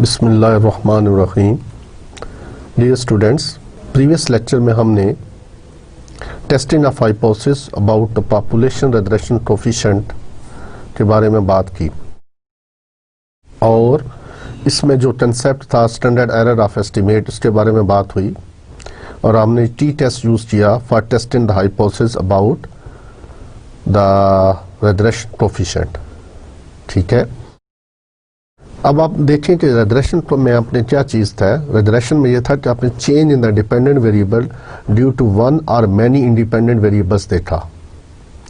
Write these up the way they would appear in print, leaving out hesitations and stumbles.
बिस्मिल्लाहिर्रहमानिर्रहीम। Dear students, previous lecture में हमने testing of hypothesis about the population regression coefficient के बारे में बात की और इसमें जो कंसेप्ट था स्टैंडर्ड एरर ऑफ एस्टिमेट, उसके बारे में बात हुई और हमने टी टेस्ट यूज़ किया for testing the hypothesis about the regression coefficient. ठीक है, अब आप देखें कि रिग्रेशन में आपने क्या चीज़ था। रिग्रेशन में यह था कि आपने change in the dependent variable due to one और मैनी इंडिपेंडेंट वेरिएबल्स देखा।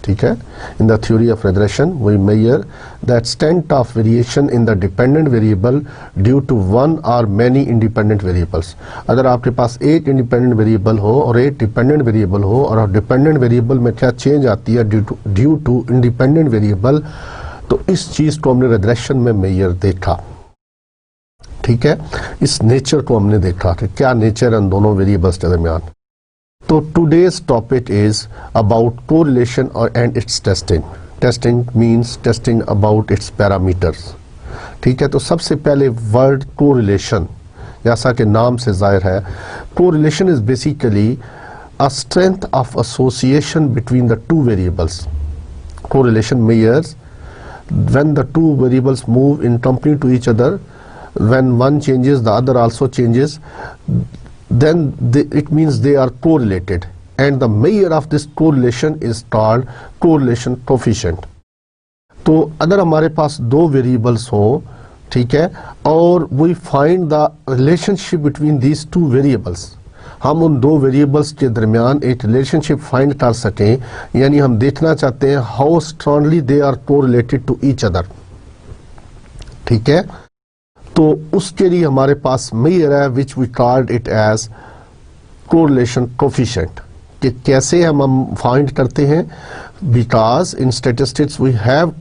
ठीक है, in the theory of regression we measure the extent of variation in the dependent variable due to one और मैनी इंडिपेंडेंट वेरिएबल्स। अगर आपके पास एक independent variable हो और एक डिपेंडेंट वेरिएबल हो और डिपेंडेंट वेरिएबल में क्या चेंज आती है ड्यू टू इंडिपेंडेंट वेरिएबल, तो इस चीज को हमने रिग्रेशन में मेजर देखा। ठीक है, इस नेचर को हमने देखा कि क्या नेचर इन दोनों वेरिएबल्स के दरमियान। तो today's topic is about correlation और and its testing. Testing means testing about its parameters. ठीक है, तो सबसे पहले वर्ड कोरिलेशन, जैसा कि नाम से जाहिर है, correlation is basically a strength of association between the two variables. Correlation measures when the two variables move in company to each other, when one changes the other also changes, then it means they are correlated, and the measure of this correlation is called correlation coefficient. तो अगर हमारे पास दो variables हो, ठीक है, और we find the relationship between these two variables, हम उन दो वेरिएबल्स के दरमियान एक रिलेशनशिप फाइंड कर सकें, यानी हम देखना चाहते हैं how strongly they are correlated to each other. ठीक है, तो उसके लिए हमारे पास मेजर है which we called it as correlation coefficient. कि कैसे हम फाइंड करते हैं, because in statistics we have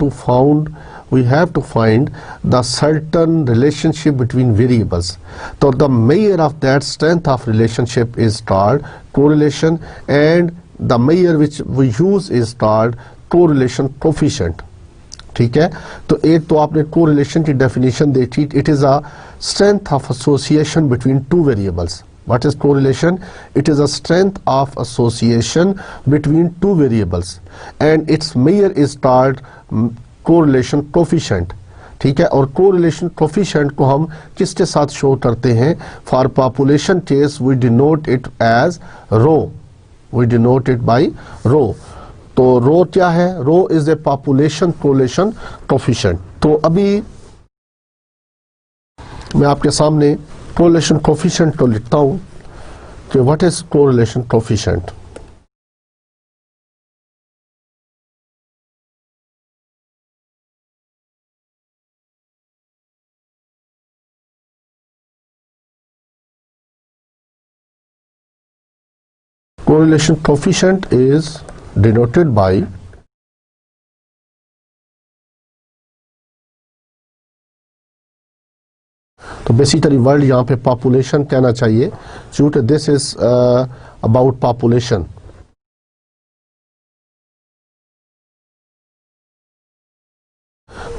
to find the certain relationship between variables. So the measure of that strength of relationship is called correlation, and the measure which we use is called correlation coefficient. ठीक है, तो एक तो आपने correlation की definition देखी, it is a strength of association between two variables. What is correlation? It is a strength of association between two variables, and its measure is called correlation coefficient. ठीक है, और कोरिलेशन कोएफिशिएंट को हम किसके साथ show करते हैं? For population case we denote it as rho, we denote it by rho. तो रो क्या है? Rho is a population correlation coefficient. तो अभी मैं आपके सामने कोरिलेशन कोएफिशिएंट को लिखता हूं कि what is correlation coefficient. Correlation coefficient is denoted by तो बेसिकली वर्ड यहाँ पे पॉपुलेशन कहना चाहिए, क्योंकि दिस इज अबाउट पॉपुलेशन।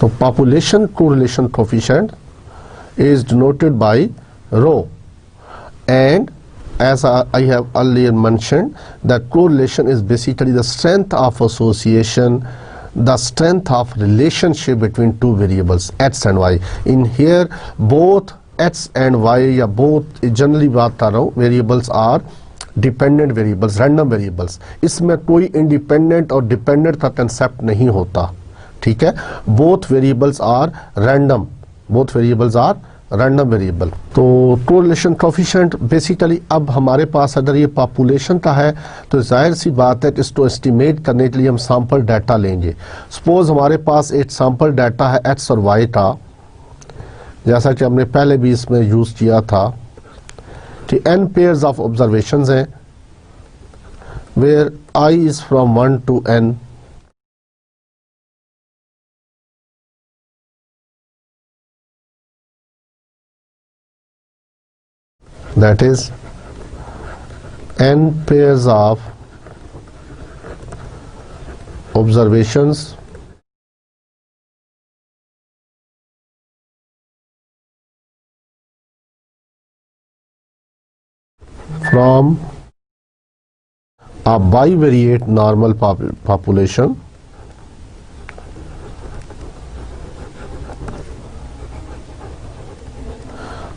तो population correlation coefficient is denoted by rho, and as I have earlier mentioned, that correlation is basically the strength of association, the strength of relationship between two variables x and y. In here both x and y या both generally बात कर रहा हूँ, variables are dependent variables, random variables. इसमें कोई independent और dependent का concept नहीं होता। ठीक है, both variables are random, both variables are random variable. तो कोरिलेशन कोएफिशिएंट बेसिकली अब हमारे पास अगर ये पॉपुलेशन का है तो जाहिर सी बात है कि इसको एस्टिमेट करने के लिए हम सैंपल डाटा लेंगे। सपोज हमारे पास एक सैंपल डाटा है एक्स और वाई का, जैसा कि हमने पहले भी इसमें यूज़ किया था कि n पेयर्स ऑफ ऑब्जर्वेशंस हैं where i is from 1 to n, that is n pairs of observations from a bivariate normal population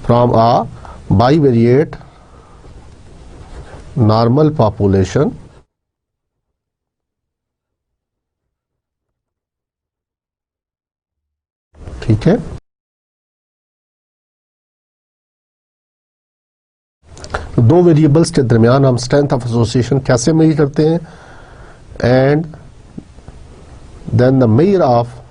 from a bivariate normal population ठीक है। दो वेरिएबल्स के दरमियान हम स्ट्रेंथ ऑफ एसोसिएशन कैसे मेजर करते हैं, and then the measure of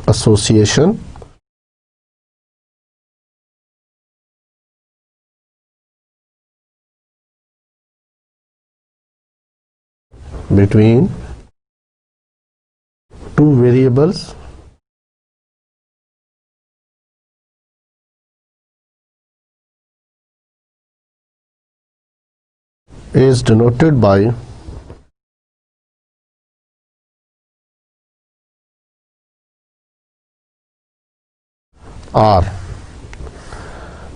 association between two variables is denoted by R,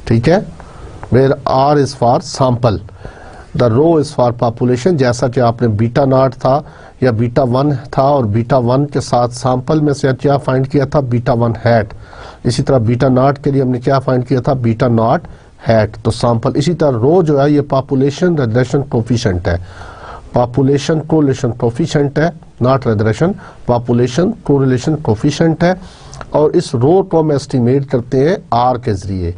ठीक है, where R is for sample, the rho is for population। जैसा कि आपने बीटा नॉट था या बीटा 1 था और बीटा 1 के साथ सैंपल में से क्या फाइंड किया था, बीटा 1 हैट। इसी तरह बीटा नॉट के लिए हमने क्या फाइंड किया था, बीटा नॉट हैट, तो सैंपल। इसी तरह रो जो है ये पॉपुलेशन रिलेशन कोफिशिएंट है, पॉपुलेशन कोरिलेशन कोफिशिएंट है, not relation, population correlation coefficient है। और इस रो को हम एस्टिमेट करते हैं आर के जरिए,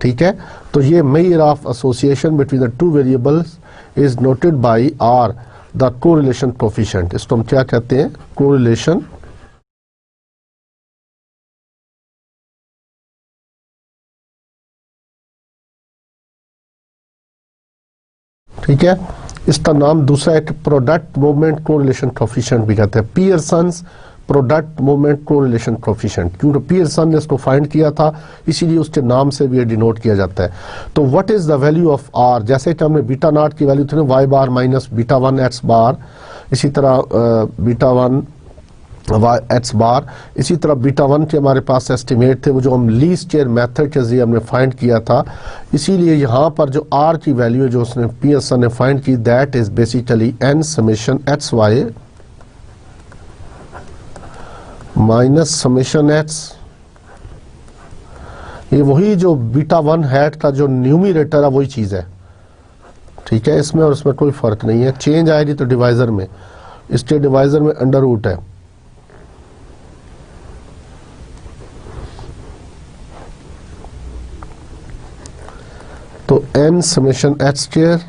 ठीक है। तो ये measure of association between the two variables is noted by R, the correlation coefficient. इसको हम क्या कहते हैं, कोरिलेशन ठीक है। इसका नाम दूसरा एक प्रोडक्ट मूवमेंट कोरिलेशन कोफिशिएंट भी कहते हैं, Pearson's product movement correlation coefficient, क्योंकि पियर्सन ने इसको फाइंड किया था इसीलिए उसके नाम से भी डिनोट किया जाता है। तो what is the value of R, जैसे कि हमने बीटा नॉट की वैल्यू थी Y bar minus beta 1 X bar, इसी तरह बीटा 1 वाई एक्स बार, इसी तरह बीटा 1 के हमारे पास एस्टिमेट थे वो जो हम लीस्ट स्क्वायर मेथड के जरिए हमने फाइंड किया था। इसीलिए यहाँ पर जो आर की वैल्यू जो उसने पियर्सन ने फाइंड की, that is basically N summation X Y minus summation X. ये वही जो बीटा 1 हैट का जो न्यूमरेटर है वही चीज है, ठीक है। इसमें और इसमें कोई फर्क नहीं है, चेंज आएगी तो डिवाइजर में, इसके डिवाइजर में अंडर रूट है। तो n summation X square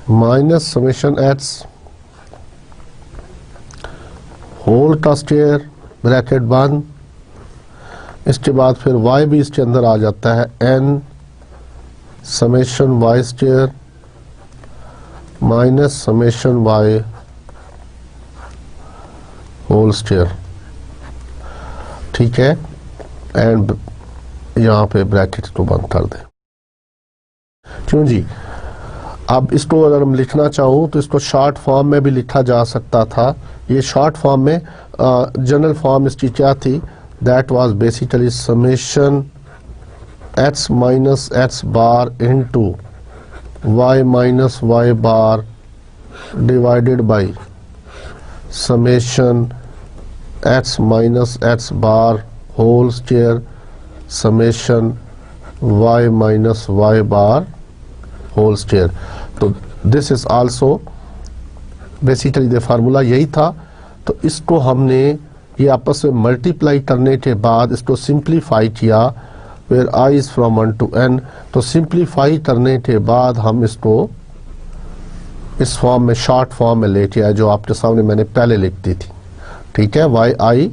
minus summation X whole का स्क्वायर ब्रैकेट बंद, इसके बाद फिर y भी इसके अंदर आ जाता है, n summation Y square minus summation y whole square, ठीक है। एंड यहाँ पे ब्रैकेट को बंद कर दे, क्यों जी। अब इसको अगर हम लिखना चाहूँ तो इसको शॉर्ट फॉर्म में भी लिखा जा सकता था। ये शॉर्ट फॉर्म में जनरल फॉर्म इसकी क्या थी, that was basically summation X minus X bar into Y minus Y bar divided by summation X minus X bar whole square summation y minus Y bar whole square. तो this is also basically the formula यही था। तो इसको हमने ये आपस में multiply करने के बाद इसको सिंप्लीफाई किया, where i is from 1 to n। तो सिंप्लीफाई करने के बाद हम इसको इस फॉर्म में शॉर्ट फॉर्म में लेके आए जो आपके सामने मैंने पहले लिख दी थी, ठीक है। वाई आई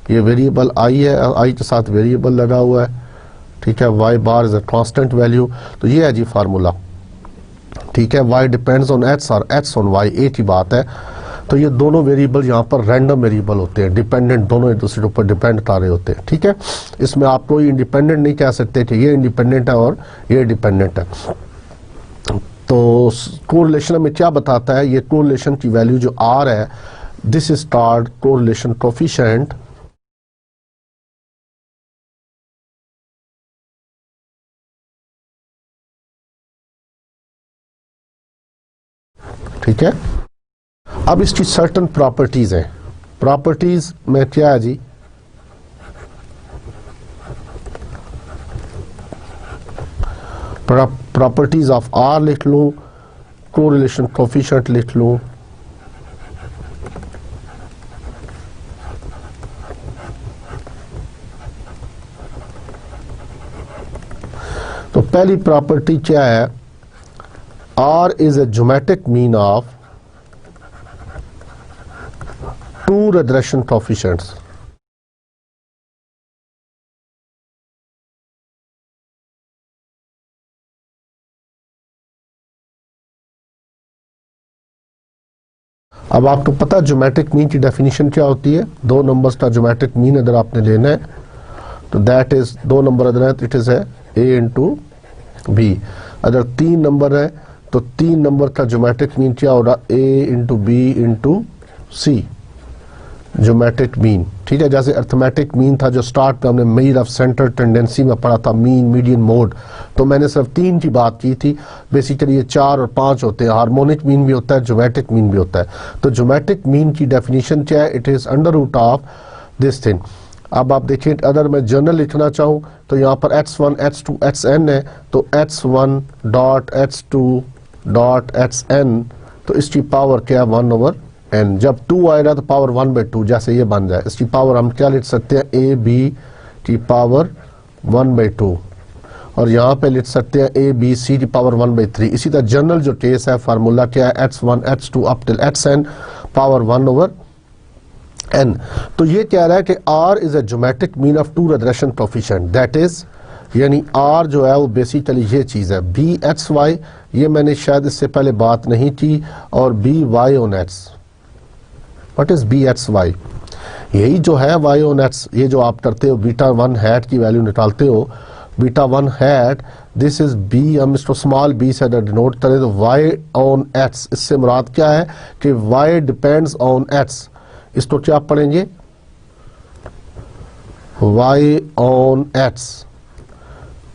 ये वेरिएबल i है, i के साथ वेरिएबल लगा हुआ है, ठीक है। y bar is a constant value, तो ये है जी फार्मूला, ठीक है। y डिपेंड्स ऑन x और x ऑन y, एक ही बात है। तो ये दोनों वेरिएबल यहाँ पर रैंडम वेरिएबल होते हैं, डिपेंडेंट दोनों एक दूसरे के ऊपर डिपेंड कर रहे होते हैं, ठीक है। इसमें आप कोई इंडिपेंडेंट नहीं कह सकते कि ये इंडिपेंडेंट है और ये डिपेंडेंट है। तो कोरिलेशन में क्या बताता है, ये कोरिलेशन की वैल्यू जो आर है, this is called correlation coefficient. ठीक है, अब इसकी सर्टन प्रॉपर्टीज हैं। प्रॉपर्टीज में क्या है जी, प्रॉपर्टीज ऑफ आर लिख लूं, कोरिलेशन कोफिशिएंट लिख लूं, तो पहली प्रॉपर्टी क्या है, R is a geometric mean of two regression coefficients. अब आपको पता ज्योमेट्रिक मीन की डेफिनेशन क्या होती है, दो नंबर्स का ज्योमेट्रिक मीन अगर आपने लेना है तो दैट इज, दो नंबर अगर है तो इट इज है ए इंटू बी। अगर तीन नंबर है तो तीन नंबर का ज्योमेट्रिक मीन क्या होगा, ए इंटू बी इंटू सी, ज्योमेट्रिक मीन। ठीक है, जैसे अर्थमेटिक मीन था जो स्टार्ट में हमने मेजर ऑफ सेंटर टेंडेंसी में पढ़ा था, मीन मीडियन मोड, तो मैंने सिर्फ तीन की बात की थी। बेसिकली ये 4 और 5 होते हैं, हार्मोनिक मीन भी होता है, ज्योमेट्रिक मीन भी होता है। तो ज्योमेट्रिक मीन की डेफिनेशन क्या है, it is under root of this thing. अब आप देखिए, अगर मैं जर्नल लिखना चाहूँ तो यहाँ पर x1 x2 xn है, तो x1 dot x2 dot xn, तो इसकी पावर क्या है 1/n। जब 2 आएगा तो पावर 1/2, जैसे ये बन जाए, इसकी पावर हम क्या लिख सकते हैं, ए बी की पावर 1/2, और यहाँ पे लिख सकते हैं ए बी सी की पावर 1/3। इसी तरह जनरल जो केस है, फार्मूला क्या है, x1 x2 up till xn power 1/n। तो ये कह रहा है कि r is a geometric mean of two regression coefficient, that is, यानी r जो है वो बेसिकली ये चीज़ है, बी एक्स वाई, ये मैंने शायद इससे पहले बात नहीं की, और B Y on X. What is B X Y, यही जो है वाई ऑन एक्स, ये जो आप करते हो बीटा 1 हैट की वैल्यू निकालते हो, beta 1 hat, this is B, हम इसको स्मॉल बी से डिनोट करें तो वाई ऑन एक्स, इससे मुराद क्या है कि वाई डिपेंड्स ऑन एक्स। इसको क्या पढ़ेंगे, वाई ऑन एक्स,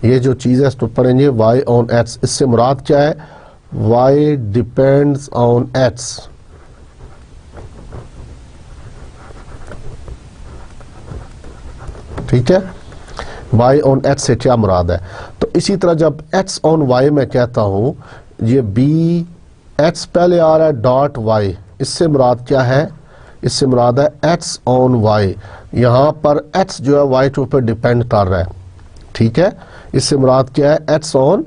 ये जो चीज़ है इसको पढ़ेंगे वाई ऑन एक्स। इससे मुराद क्या है, वाई डिपेंड्स ऑन एक्स। ठीक है, y ऑन x से क्या मुराद है। तो इसी तरह जब x ऑन y मैं कहता हूं, ये b x पहले आ रहा है डॉट y, इससे मुराद क्या है, इससे मुराद है x ऑन y। यहां पर x जो है y के ऊपर डिपेंड कर रहा है। ठीक है, इससे मुराद क्या है, x on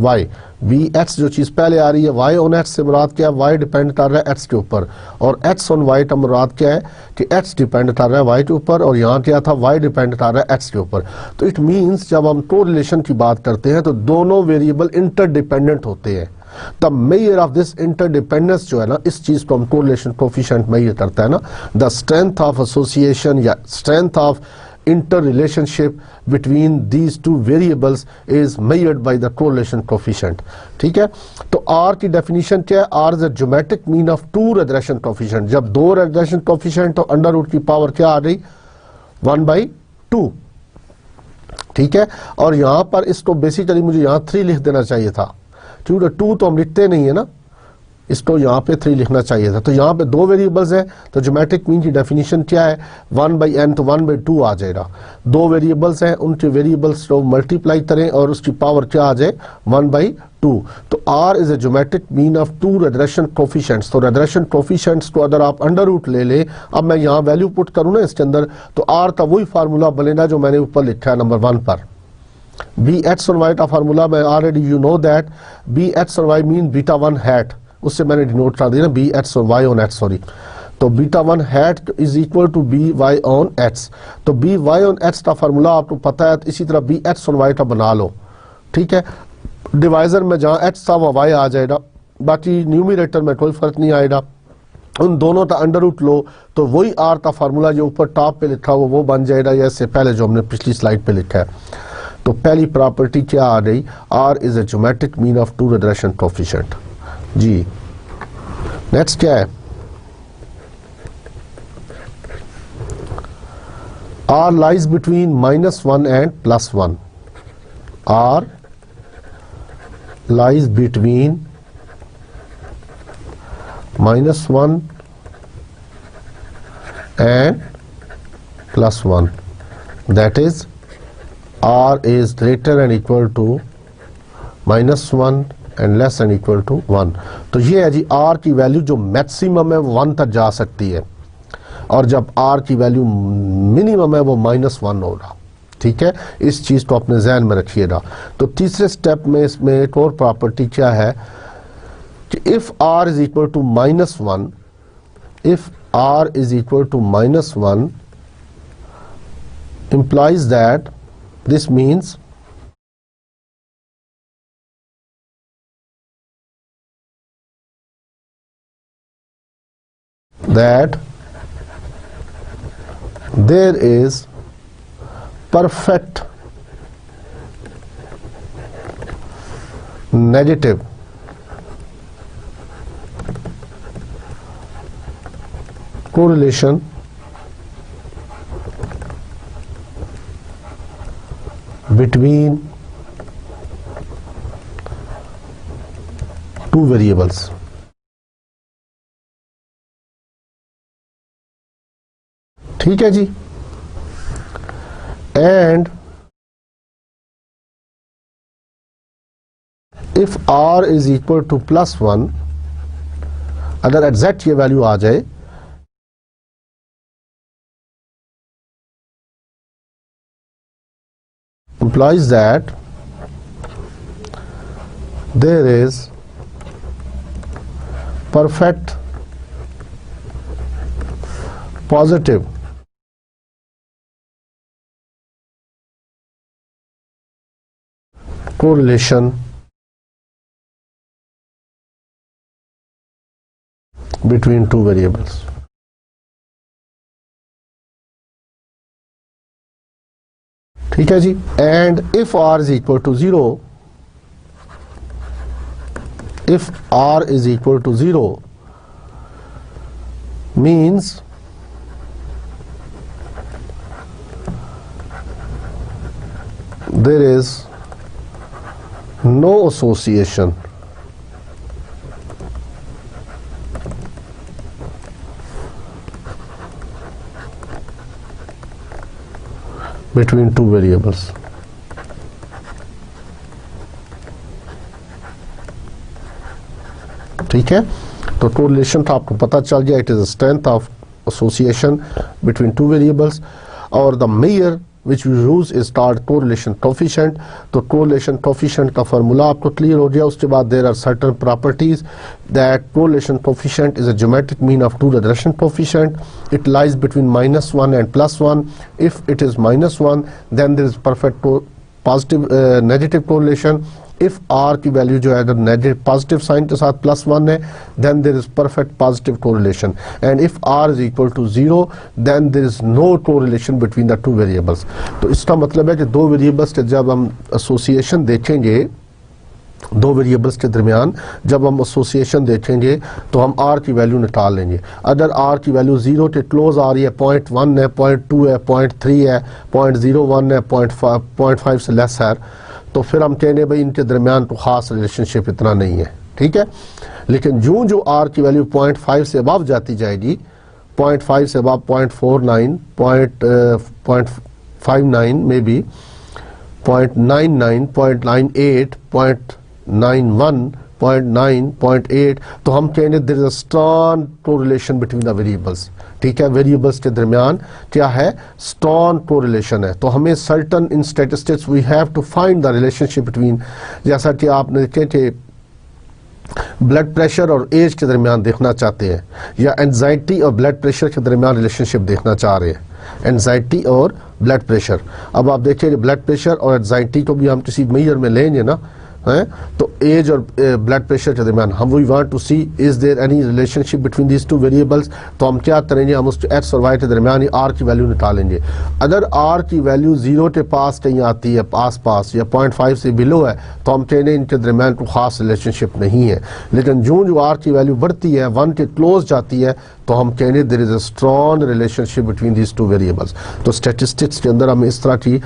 y। B X जो चीज़ पहले आ रही है, y ऑन एक्स से मुराद क्या है, y डिपेंड कर रहा है x के ऊपर, और x ऑन y का मुराद क्या है कि x डिपेंड कर रहा है y के ऊपर, और यहाँ क्या था, y डिपेंड कर रहा है x के ऊपर। तो इट मीन्स जब हम कोरिलेशन की बात करते हैं तो दोनों वेरिएबल इंटरडिपेंडेंट होते हैं। The measure of this interdependence जो है ना, इस चीज़ को हम कोरिलेशन कोफिशिएंट मेजर करता है ना, द स्ट्रेंथ ऑफ एसोसिएशन या strength of interrelationship between these two variables is measured by the correlation coefficient। ठीक है, तो R की डेफिनेशन क्या है, R is a geometric mean of two regression coefficient। जब दो regression coefficient तो अंडर रूट की पावर क्या आ गई, 1/2। ठीक है, और यहां पर इसको बेसिकली मुझे यहां 3 लिख देना चाहिए था, क्योंकि 2 तो हम लिखते नहीं है ना, इसको यहाँ पे 3 लिखना चाहिए था। तो यहाँ पे दो वेरिएबल्स हैं, तो ज्योमेट्रिक मीन की डेफिनेशन क्या है, 1/n, तो 1/2 आ जाएगा। दो वेरिएबल्स हैं, उनके वेरिएबल्स को मल्टीप्लाई करें और उसकी पावर क्या आ जाए, 1/2। तो r is a geometric mean of two regression coefficients. तो रिग्रेशन कोफिशिएंट्स को अगर आप अंडर रूट ले लें, अब मैं यहाँ वैल्यू पुट करूँ ना इसके अंदर, तो r का वही फार्मूला बनेगा जो मैंने ऊपर लिखा है नंबर 1 पर। बी एक्स और वाई का फार्मूला मैं already you know that B X और वाई मीन बीटा 1 हैट, उससे मैंने डिनोट कर दिया ना, बी एक्स और वाई ऑन एक्स, सॉरी। तो beta 1 hat is equal to B Y on X. तो बी वाई ऑन एक्स का फार्मूला आपको पता है, तो इसी तरह बी एक्स ऑन वाई का बना लो। ठीक है, डिवाइजर में जहाँ एक्स था वहाँ वाई आ जाएगा, बाकी न्यूमिरेटर में कोई फर्क नहीं आएगा। उन दोनों का अंडर रूट लो तो वही आर का फार्मूला जो ऊपर टॉप पे लिखा हुआ वो बन जाएगा, या इससे पहले जो हमने पिछली स्लाइड पे लिखा है। तो पहली प्रॉपर्टी क्या आ गई, R is a geometric mean of two regression coefficient जी। नेक्स्ट क्या है, R lies between -1 and +1. R lies between -1 and +1. That is, R is greater than equal to -1 and less than equal to 1. तो ये है जी R की value जो maximum है वो 1 तक जा सकती है, और जब R की वैल्यू मिनिमम है वो -1 होगा। ठीक है, इस चीज़ को अपने जहन में रखिएगा। तो तीसरे स्टेप में इसमें एक और प्रॉपर्टी क्या है कि if R is equal to -1, if R is equal to -1 implies that this means that there is perfect negative correlation between two variables. ठीक है जी, and if R is equal to +1, अगर एग्जैक्ट ये value आ जाए implies that there is perfect positive correlation between two variables. ठीक है जी, and if R is equal to 0, if R is equal to 0 means there is no association between two variables. ठीक है, तो correlation तो आपको पता चल गया, it is strength of association between two variables, और the measure which we use is called correlation coefficient. तो correlation coefficient का फार्मूला आपको क्लियर हो गया। उसके बाद there are certain properties that correlation coefficient is a geometric mean of two regression coefficient. It lies between -1 and +1. If it is -1, then there is perfect positive negative correlation. If R की value जो है अगर negative positive sign के साथ +1 है, then there is perfect positive correlation. And if R is equal to 0, then there is no correlation between the two variables. तो इसका मतलब है कि दो वेरिएबल्स के जब हम एसोसिएशन देखेंगे, दो वेरिएबल्स के दरमियान जब हम एसोसिएशन देखेंगे तो हम R की वैल्यू निकाल लेंगे। अगर R की वैल्यू 0 के क्लोज आ रही है, 0.1 है, 0.2 है, 0.3 है, 0.01 है, 0.5 से लेस है, तो फिर हम कहेंगे भाई इनके दरमियान तो ख़ास रिलेशनशिप इतना नहीं है। ठीक है, लेकिन जो R की वैल्यू 0.5 से अबव जाती जाएगी, 0.5 से अबव 0.49, 0.59 में भी 0.99, 0.98, 0.91, 0.9, 0.8, तो हम कहेंगे there is a strong correlation between the variables. ठीक है, वेरिएबल्स के दरमियान क्या है, स्ट्रॉन्ग कोरिलेशन है। तो हमें certain in statistics we have to find the relationship between, जैसा कि आपने देखे थे ब्लड प्रेशर और एज के दरमियान देखना चाहते हैं, या एंजाइटी और ब्लड प्रेशर के दरमियान रिलेशनशिप देखना चाह रहे हैं, एंजाइटी और ब्लड प्रेशर। अब आप देखिए ब्लड प्रेशर और एंजाइटी को भी हम किसी मेजर में लेंगे ना, है, तो एज और ब्लड प्रेशर के दरमियान हम we want to see is there any relationship between these two variables, तो हम क्या करेंगे, हम उस एक्स और वाई के दरमियान आर की वैल्यू निकालेंगे। अगर आर की वैल्यू 0 के पास कहीं आती है, आस पास या 0.5 से बिलो है, तो हम कहेंगे इनके दरमियान कोई खास रिलेशनशिप नहीं है। लेकिन जो आर की वैल्यू बढ़ती है, 1 के क्लोज जाती है, तो हम कहेंगे there is a strong relationship between these two variables. तो स्टैटिस्टिक्स के अंदर हमें इस तरह की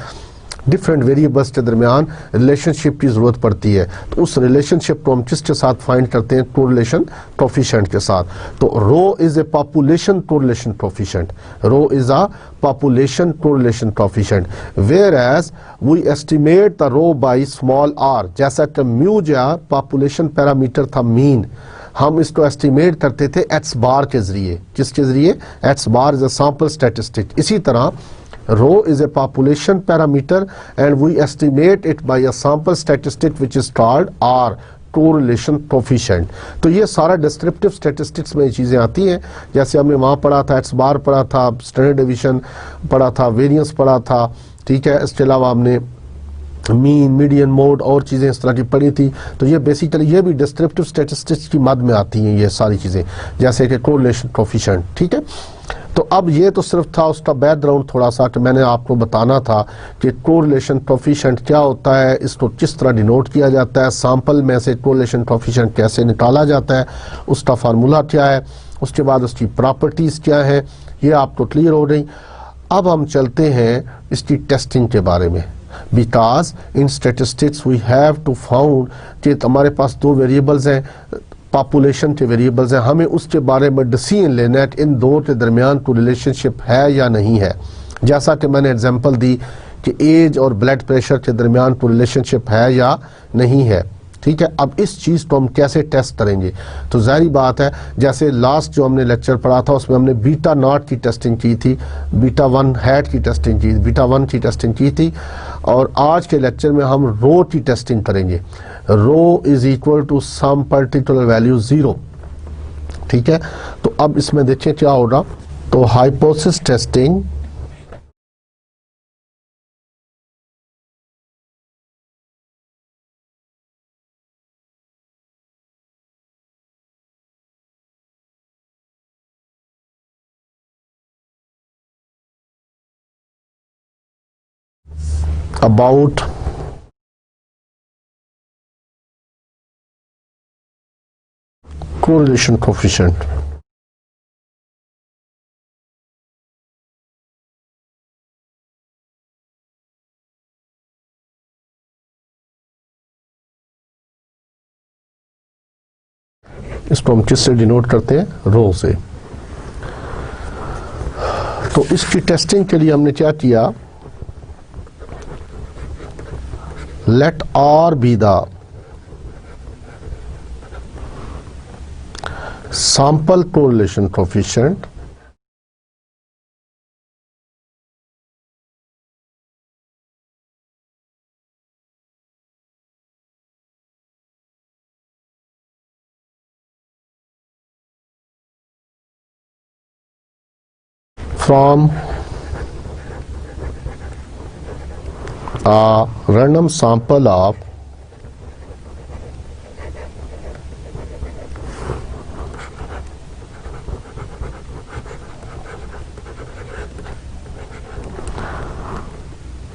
डिफरेंट वेरिएबल्स के दरमियान रिलेशनशिप की ज़रूरत पड़ती है। तो उस रिलेशनशिप को हम किसके साथ फाइंड करते हैं, कोरिलेशन कोफिशिएंट के साथ। तो rho is a population correlation coefficient, rho is a population correlation coefficient, whereas we estimate the rho by small R. जैसा कि म्यू जो पॉपुलेशन पैरामीटर था मीन, हम इसको एस्टिमेट करते थे एक्स बार के जरिए। किसके जरिए, x bar is a sample statistic. इसी तरह rho is a population parameter and we estimate it by a sample statistic which is called R, correlation coefficient। तो ये सारा descriptive statistics में ये चीज़ें आती हैं। जैसे हमने वहाँ पढ़ा था, एक्स बार पढ़ा था, स्टैंडर्ड डिवीजन पढ़ा था, वेरियंस पढ़ा था, ठीक है। इसके अलावा हमने मीन, मीडियन, मोड और चीज़ें इस तरह की पढ़ी थी। तो ये बेसिकली ये भी डिस्क्रिप्टिव स्टैटिस्टिक्स की मद में आती हैं ये सारी चीज़ें, जैसे कि कोरिलेशन कोफिशिएंट, ठीक है। तो अब ये तो सिर्फ था उसका बैकग्राउंड थोड़ा सा, कि मैंने आपको बताना था कि कोरिलेशन कोफिशिएंट क्या होता है, इसको किस तरह डिनोट किया जाता है, सैंपल में से कोरिलेशन कोफिशिएंट कैसे निकाला जाता है, उसका फार्मूला क्या है, उसके बाद उसकी प्रॉपर्टीज़ क्या है, ये आपको क्लियर हो गई। अब हम चलते हैं इसकी टेस्टिंग के बारे में। Because in statistics we have to found कि हमारे पास दो वेरिएबल्स हैं, पॉपुलेशन के वेरिएबल्स हैं, हमें उसके बारे में डिसीजन लेना है कि इन दो के दरमियान कोई रिलेशनशिप है या नहीं है। जैसा कि मैंने एग्जांपल दी कि एज और ब्लड प्रेशर के दरमियान कोई रिलेशनशिप है या नहीं है, ठीक है। अब इस चीज़ को हम कैसे टेस्ट करेंगे, तो जाहिर बात है, जैसे लास्ट जो हमने लेक्चर पढ़ा था उसमें हमने बीटा नॉट की टेस्टिंग की थी, बीटा 1 हैट की टेस्टिंग की, बीटा 1 की टेस्टिंग की थी, और आज के लेक्चर में हम रो की टेस्टिंग करेंगे। Rho is equal to some particular value 0, ठीक है। तो अब इसमें देखिए क्या होगा। तो hypothesis testing about correlation coefficient। इसको हम किससे डिनोट करते हैं, रो से। तो इसकी टेस्टिंग के लिए हमने क्या किया, let R be the sample correlation coefficient from a random sample of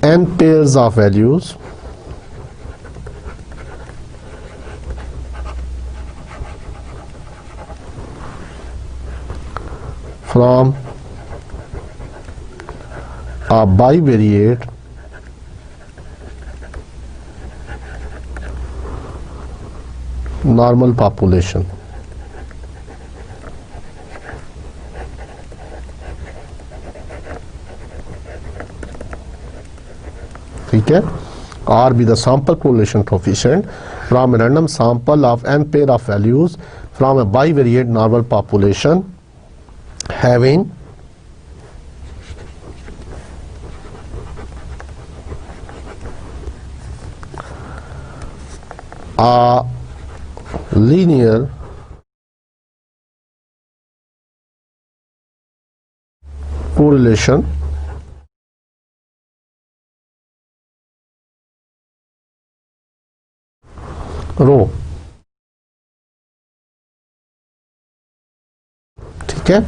n pairs of values from a bivariate normal population। ठीक है, R be the sample correlation coefficient from a random sample of n pair of values from a bivariate normal population having a linear correlation रो, ठीक है।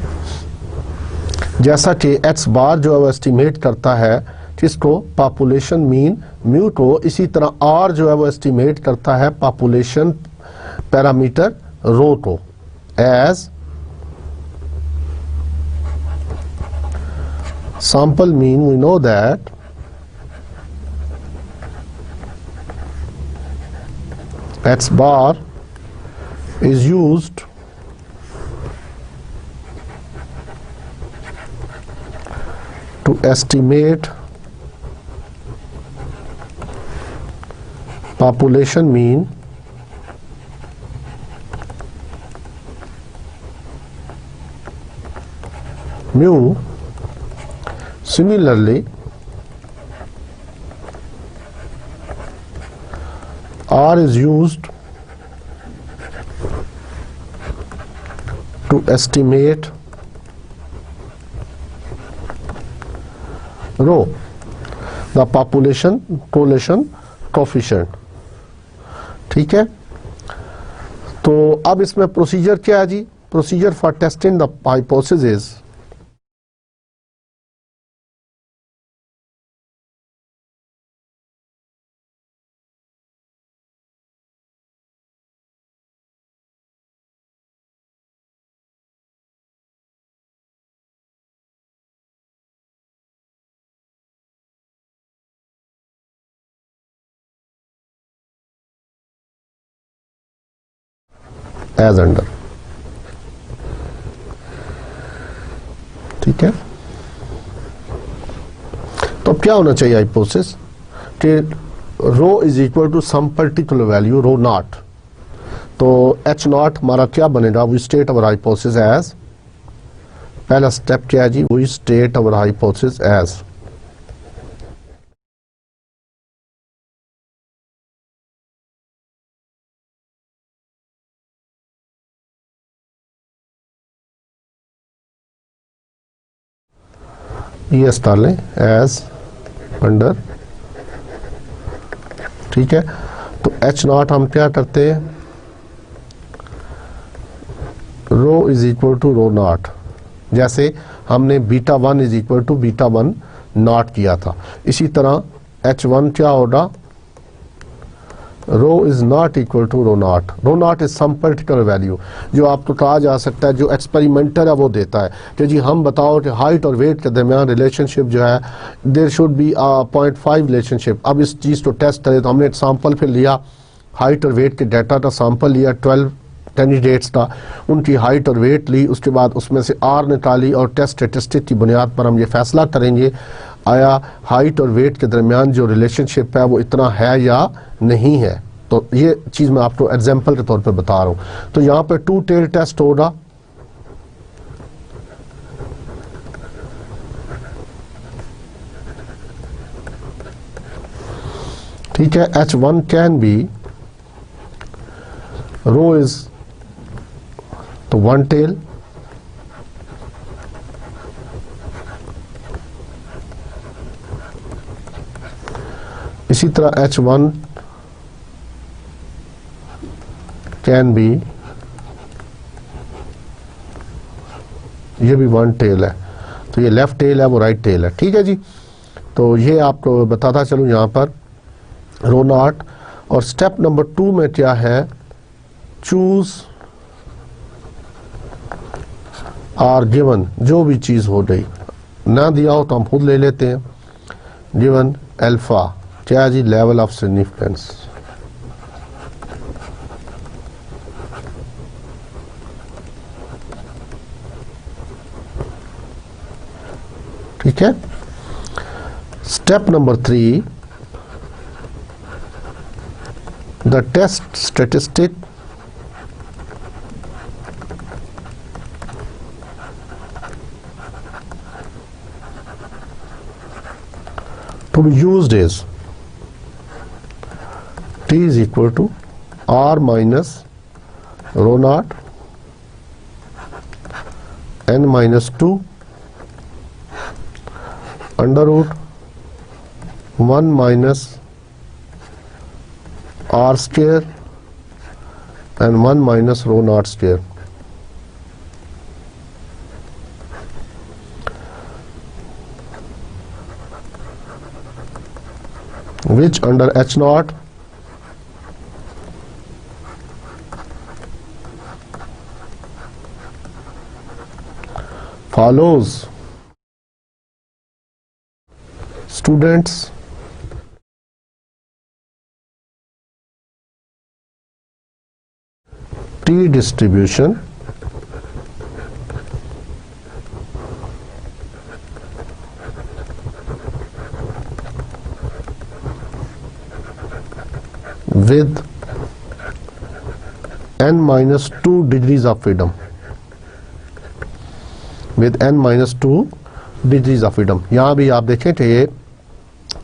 जैसा कि H बार जो है वो estimate करता है किसको, पॉपुलेशन मीन म्यू को, इसी तरह आर जो है वो एस्टिमेट करता है पॉपुलेशन पैरामीटर रो को as sample mean. We know that X bar is used to estimate population mean mu. Similarly, R is used to estimate rho, the population correlation coefficient, ठीक है। तो अब इसमें प्रोसीजर क्या है जी, procedure for testing the hypothesis is as under, ठीक है। तो क्या होना चाहिए हाइपोथेसिस कि rho is equal to some particular value rho naught. तो एच नॉट हमारा क्या बनेगा, we state our hypothesis as, पहला स्टेप क्या है जी, we state our hypothesis as ES डालें एज अंडर, ठीक है। तो एच नॉट हम क्या करते हैं, rho is equal to rho not, जैसे हमने beta one is equal to beta one naught किया था, इसी तरह एच वन क्या होगा, rho is not equal to rho naught is some particular value, जो आपको कहा जा सकता है, जो एक्सपेरिमेंटर है वो देता है कि जी हम बताओ कि हाइट और वेट के दरमियान रिलेशनशिप जो है देयर शुड बी 0.5 रिलेशनशिप। अब इस चीज़ को टेस्ट करें तो हमने एक सैंपल फिर लिया, हाइट और वेट के डाटा का सैंपल लिया 12 कैंडिडेट्स का, उनकी हाइट और वेट ली, उसके बाद उसमें से आर निकाली और टेस्ट स्टेटिस्टिक की बुनियाद पर हम ये फैसला करेंगे आया हाइट और वेट के दरमियान जो रिलेशनशिप है वो इतना है या नहीं है। तो ये चीज़ मैं आपको एग्जांपल के तौर पे बता रहा हूँ। तो यहाँ पे 2 टेल टेस्ट होगा, ठीक है। H1 can be, row is तो 1 टेल, इसी तरह H1 कैन बी, ये भी 1 टेल है, तो ये लेफ्ट टेल है वो राइट टेल है, ठीक है जी। तो ये आपको बताता चलूँ यहाँ पर रो नॉट। और स्टेप नंबर 2 में क्या है, चूज आर गिवन, जो भी चीज़ हो गई, ना दिया हो तो हम खुद ले लेते हैं, गिवन अल्फा क्या जी, लेवल ऑफ सिग्निफिकेंस, ठीक है। Step number 3, the test statistic to be used is T is equal to R minus rho naught n minus 2 under root 1 minus R square and 1 minus rho naught square. Which under H naught follows students T distribution with n minus 2 degrees of freedom. With n minus 2 degrees of freedom. यहाँ भी आप देखें कि ये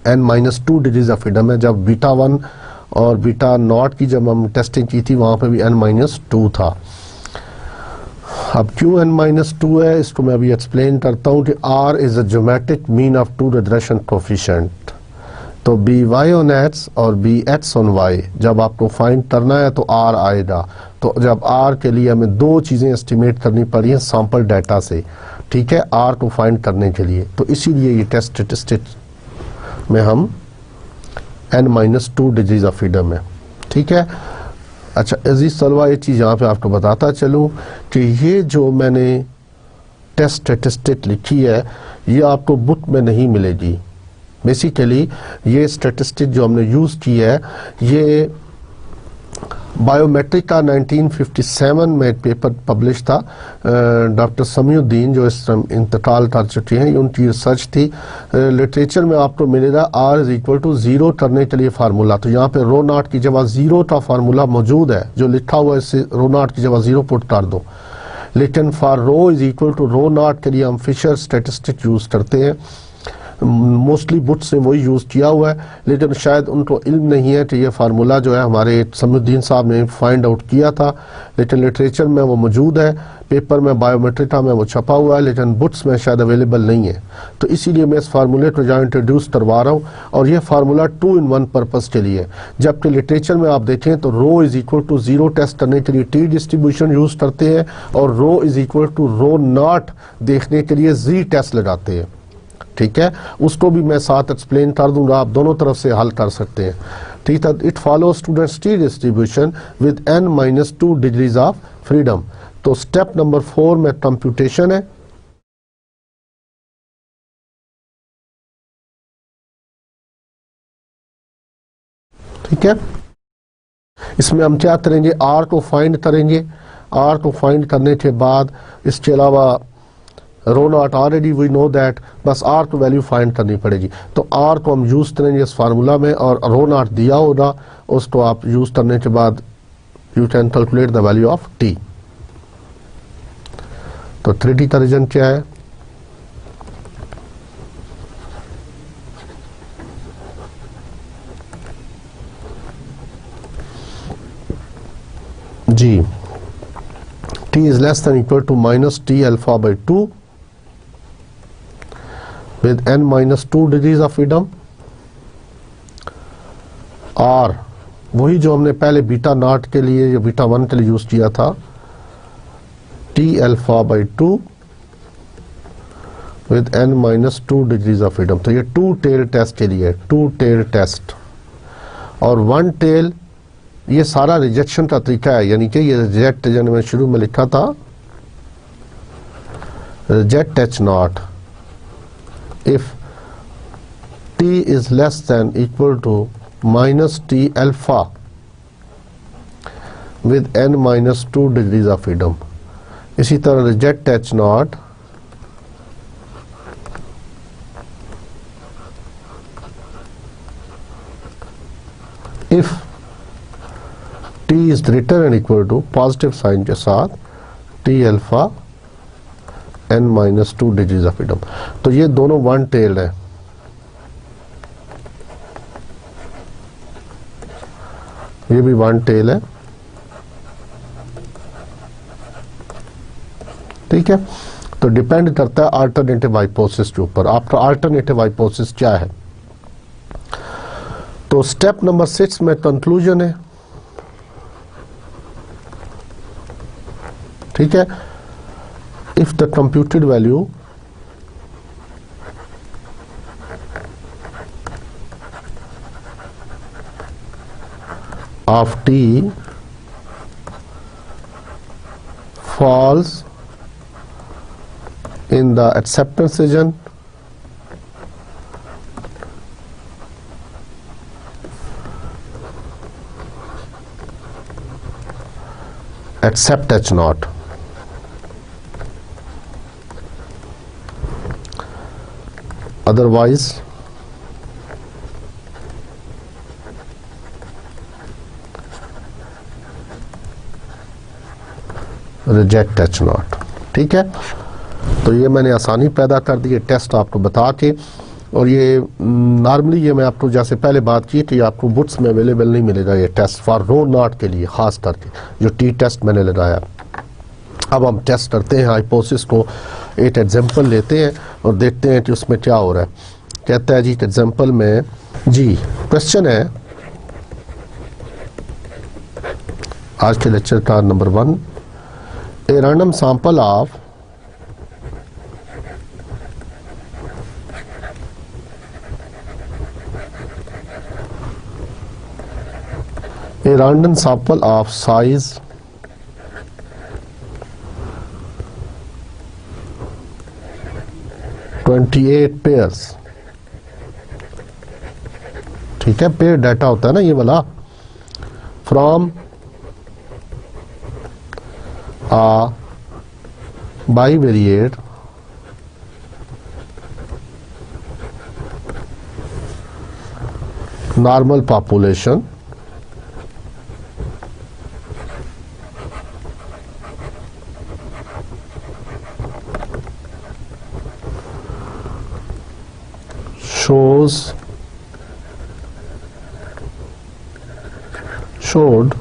n minus 2 degrees of freedom है. जब beta 1 और beta naught की जब हम टेस्टिंग की थी वहाँ पे भी n minus 2 था. अब क्यों n minus 2 है इसको मैं अभी एक्सप्लेन करता हूँ कि R is a geometric mean of two regression coefficient. तो बी वाई ऑन एक्स और बी एक्स ऑन वाई जब आपको फाइंड करना है तो आर आएगा. तो जब आर के लिए हमें दो चीज़ें एस्टिमेट करनी पड़ी हैं सैंपल डाटा से, ठीक है, आर को फाइंड करने के लिए. तो इसीलिए ये टेस्ट स्टेटिस्टिक्स में हम n minus 2 degrees of freedom है, ठीक है. अच्छा अजीज तलबा ये चीज़ यहाँ पे आपको बताता चलूँ कि ये जो मैंने टेस्ट स्टेटिस्टिक लिखी है ये आपको बुक में नहीं मिलेगी. बेसिकली ये स्टैटिस्टिक जो हमने यूज़ की है ये बायोमेट्रिक का 1957 में एक पेपर पब्लिश था. डॉक्टर समीउद्दीन जो इस इंतकाल कर चुके हैं उनकी रिसर्च थी. लिटरेचर में आपको मिलेगा R इज इक्वल टू 0 करने के लिए फार्मूला. तो यहाँ पे रो नॉट की जगह 0 का फार्मूला मौजूद है जो लिखा हुआ है, इससे रो नॉट की जगह 0 पुट कर दो. लेकिन for rho is equal to rho naught के लिए हम फिशर स्टैटिस्टिक यूज़ करते हैं. मोस्टली बुक्स ने वही यूज़ किया हुआ है, लेकिन शायद उनको इल्म नहीं है कि ये फार्मूला जो है हमारे समीउद्दीन साहब ने फाइंड आउट किया था. लेकिन लिटरेचर में वो मौजूद है, पेपर में बायोमेट्रिका में वो छपा हुआ है, लेकिन बुक्स में शायद अवेलेबल नहीं है. तो इसीलिए मैं इस फार्मूले को जहाँ इंट्रोड्यूस करवा रहा हूँ. और ये फार्मूला 2 in 1 पर्पज़ के लिए. जबकि लिटरेचर में आप देखें तो rho is equal to 0 test करने के लिए टी डिस्ट्रीब्यूशन यूज़ करते हैं और rho is equal to rho naught देखने के लिए जी टेस्ट लगाते हैं, ठीक है. उसको भी मैं साथ एक्सप्लेन कर दूंगा, आप दोनों तरफ से हल कर सकते हैं, ठीक है. It follow students T distribution with n minus 2 degrees of freedom. तो स्टेप नंबर 4 में कंप्यूटेशन है. ठीक है, इसमें हम क्या करेंगे, R को फाइंड करेंगे. R को फाइंड करने के बाद इसके अलावा rho naught already we know that, बस R को वैल्यू फाइंड करनी पड़ेगी. तो R को हम यूज़ करेंगे इस फार्मूला में और रो नॉट दिया होगा उसको आप यूज़ करने के बाद you can calculate the value of T. तो 3D का रीजन क्या है, जी T is less than equal to minus T alpha by 2 with n minus 2 degrees of freedom. R वही जो हमने पहले बीटा नॉट के लिए या बीटा 1 के लिए यूज किया था, T alpha by 2 with n minus 2 degrees of freedom. तो ये 2 टेल टेस्ट के लिए 2 टेल टेस्ट और 1 टेल ये सारा रिजेक्शन का तरीका है. यानी कि ये रिजेक्ट जो मैं शुरू में लिखा था reject H not if T is less than equal to minus T alpha with n minus 2 degrees of freedom. इसी तरह reject H naught if T is greater than equal to positive sign के साथ T alpha n minus 2 degrees of freedom. तो ये दोनों 1 tell है. ये भी 1 टेल है, ठीक है. तो डिपेंड करता है अल्टरनेटिव हाइपोथेसिस के ऊपर. आपका अल्टरनेटिव हाइपोथेसिस क्या है. तो स्टेप नंबर 6 में कंक्लूजन है. ठीक है, if the computed value of t falls in the acceptance region except H naught. Otherwise reject H not. ठीक है, तो ये मैंने आसानी पैदा कर दी है टेस्ट आपको बता के, और ये नॉर्मली ये मैं आपको जैसे पहले बात की कि आपको बुक्स में अवेलेबल नहीं मिलेगा ये टेस्ट फॉर रो नॉट के लिए, खास करके जो टी टेस्ट मैंने लगाया। अब हम टेस्ट करते हैं हाइपोथेसिस को, एक एग्जांपल लेते हैं और देखते हैं कि उसमें क्या हो रहा है। कहता है जी एग्जांपल में जी क्वेश्चन है आज के लेक्चर का number 1, a random sample of size 28 pairs, ठीक है, पेयर डाटा होता है ना ये वाला, from a bivariate normal population showed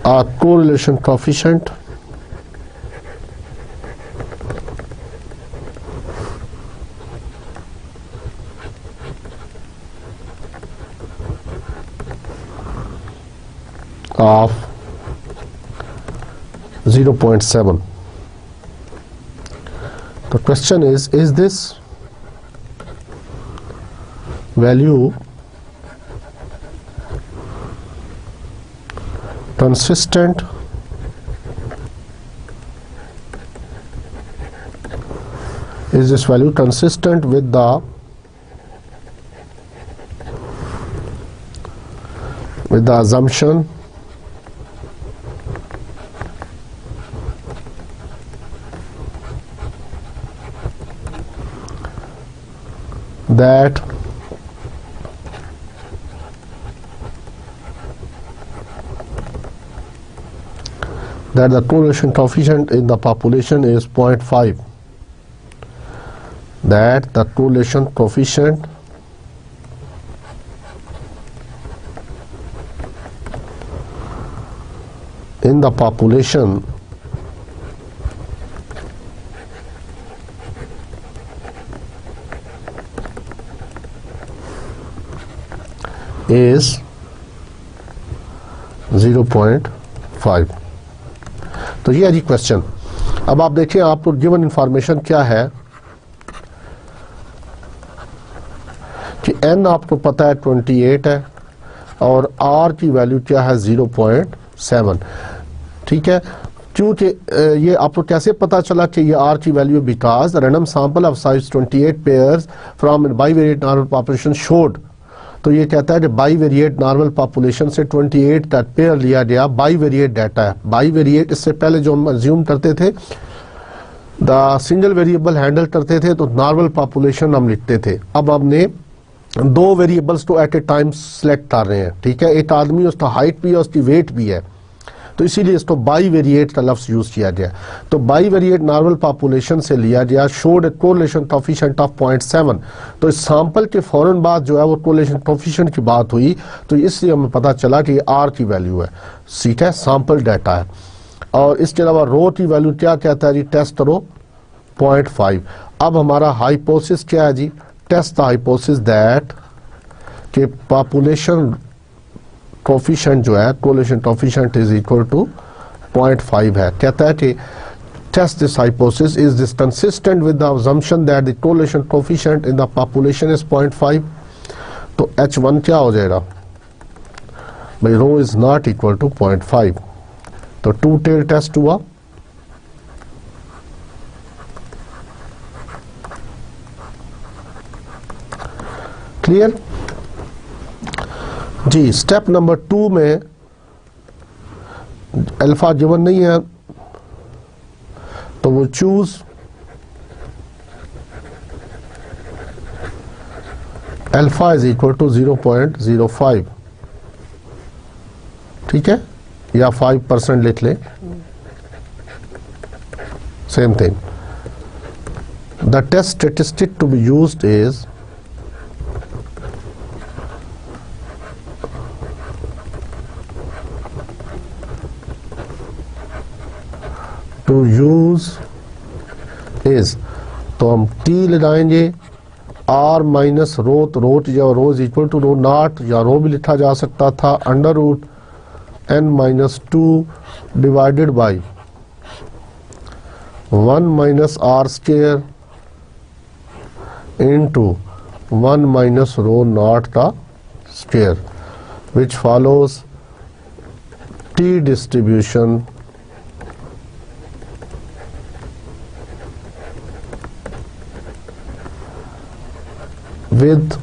a correlation coefficient of 0.7. The question is this value consistent with the assumption that the correlation coefficient in the population is 0.5, that the correlation coefficient in the population is 0.5। तो ये है जी question. अब आप देखिए आपको given information क्या है कि n आपको पता है 28 है और r की वैल्यू क्या है 0.7। ठीक है, क्योंकि ये आपको कैसे पता चला कि ये r की value, because random sample of size 28 pairs from bivariate normal population showed. तो ये कहता है कि बाइवेरिएट नॉर्मल पॉपुलेशन से 28 का पेयर लिया गया, बाइवेरिएट डाटा है। बाइवेरिएट इससे पहले जो हम अज्यूम करते थे द सिंगल वेरिएबल हैंडल करते थे तो नॉर्मल पॉपुलेशन हम लिखते थे। अब हमने 2 वेरिएबल्स को एट ए टाइम सेलेक्ट कर रहे हैं। ठीक है, एक आदमी उसका हाइट भी है उसकी वेट भी है, तो इसीलिए इसको बाइवेरिएट का लफ्ज यूज किया गया। तो बाइवेरिएट नॉर्मल पॉपुलेशन से लिया गया, showed A correlation coefficient of 0.7। तो इस सैंपल के फौरन बाद जो है वो कोरिलेशन कोएफिशिएंट की बात हुई, तो इसलिए हमें पता चला कि आर की वैल्यू है। ठीक है, सैंपल डाटा है। और इसके अलावा रो की वैल्यू क्या कहता है जी, टेस्ट करो 0.5। अब हमारा हाइपोथेसिस क्या है जी, टेस्ट द हाइपोथेसिस दैट कि पॉपुलेशन कोफिशिएंट जो है, correlation coefficient is equal to 0.5 है। कहता है कि test this hypothesis, is this consistent with the assumption that the correlation coefficient in the population is 0.5। तो H1 क्या हो जाएगा भाई, rho is not equal to 0.5। तो टू टेल टेस्ट हुआ। क्लियर जी। स्टेप नंबर 2 में अल्फा गिवन नहीं है तो वो choose alpha is equal to 0.05, ठीक है, या 5% लिख ले, same thing. The test statistic to be used is to use is, तो हम टी लगाएंगे आर माइनस रो, तो रोट या rho is equal to rho naught, या रो भी लिखा जा सकता था under root n-2 divided by 1 minus R square into 1 minus rho naught का square, which follows T distribution with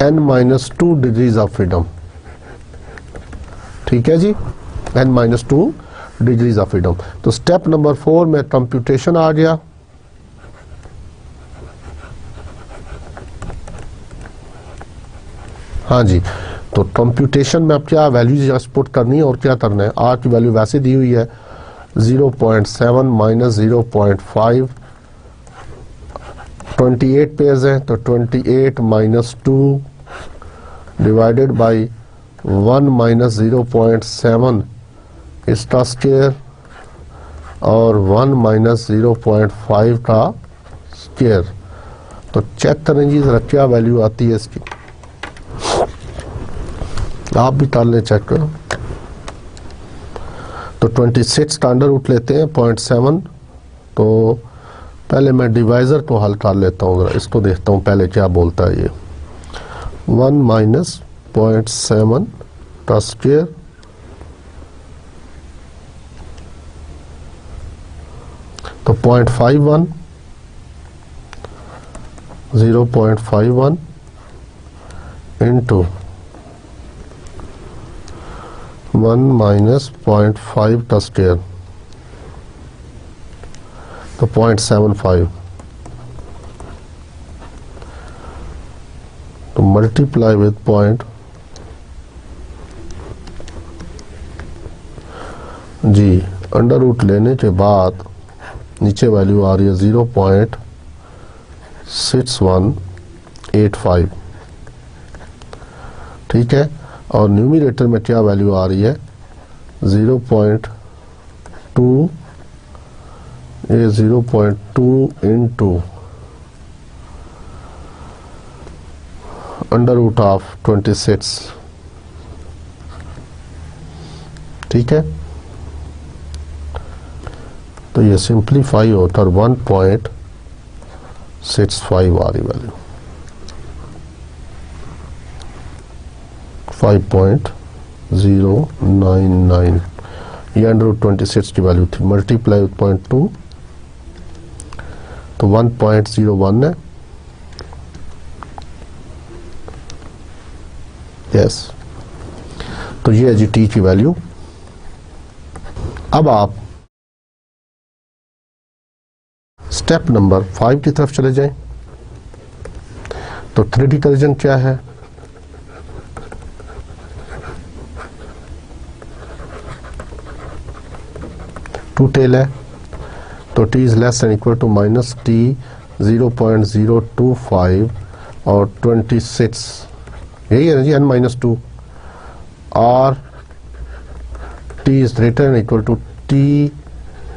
n-2 degrees of freedom. ठीक है जी, n-2 डिग्रीज ऑफ फ्रीडम। तो स्टेप नंबर 4 में कंप्यूटेशन आ गया। हाँ जी, तो कंप्यूटेशन में अब क्या वैल्यूज पुट करनी है और क्या करना है। आर की वैल्यू वैसे दी हुई है 0.7 माइनस 0.5, 28 पेज है तो 28 माइनस 2 डिवाइडेड बाई 1 माइनस 0.7 इसका स्क्वायर और 1 माइनस 0.5 का स्क्वायर। तो चेक करें जी जरा क्या वैल्यू आती है इसकी, आप भी कर लें चेक करो। तो 26 का अंडर रूट लेते हैं 0.7, तो पहले मैं डिवाइजर को हल कर लेता हूँ, जरा इसको देखता हूँ पहले क्या बोलता है ये। 1 माइनस 0.7 का स्क्वायर तो 0.51, 0.51 इंटू 1 माइनस 0.5 का स्क्वायर तो 0.75, तो मल्टीप्लाई विद पॉइंट जी, अंडर रूट लेने के बाद नीचे वैल्यू आ रही है 0.6185, ठीक है, और न्यूमरेटर में क्या वैल्यू आ रही है 0.2, ये 0.2 इंटू अंडर रूट ऑफ 26, ठीक है। तो ये सिंप्लीफाई होकर 1.65 आ रही वैल्यू, 5.099, ये अंडर रूट 26 की वैल्यू थी। मल्टीप्लाई विथ 0.2 तो 1.01 है, यस। तो ये है जी टी की वैल्यू। अब आप स्टेप नंबर 5 की तरफ चले जाएं। तो 3D कंपैरिजन क्या है, टू टेल है, तो t is less and equal to minus T 0.025 और 26, यही है ना जी, n-2, और t is greater and equal to t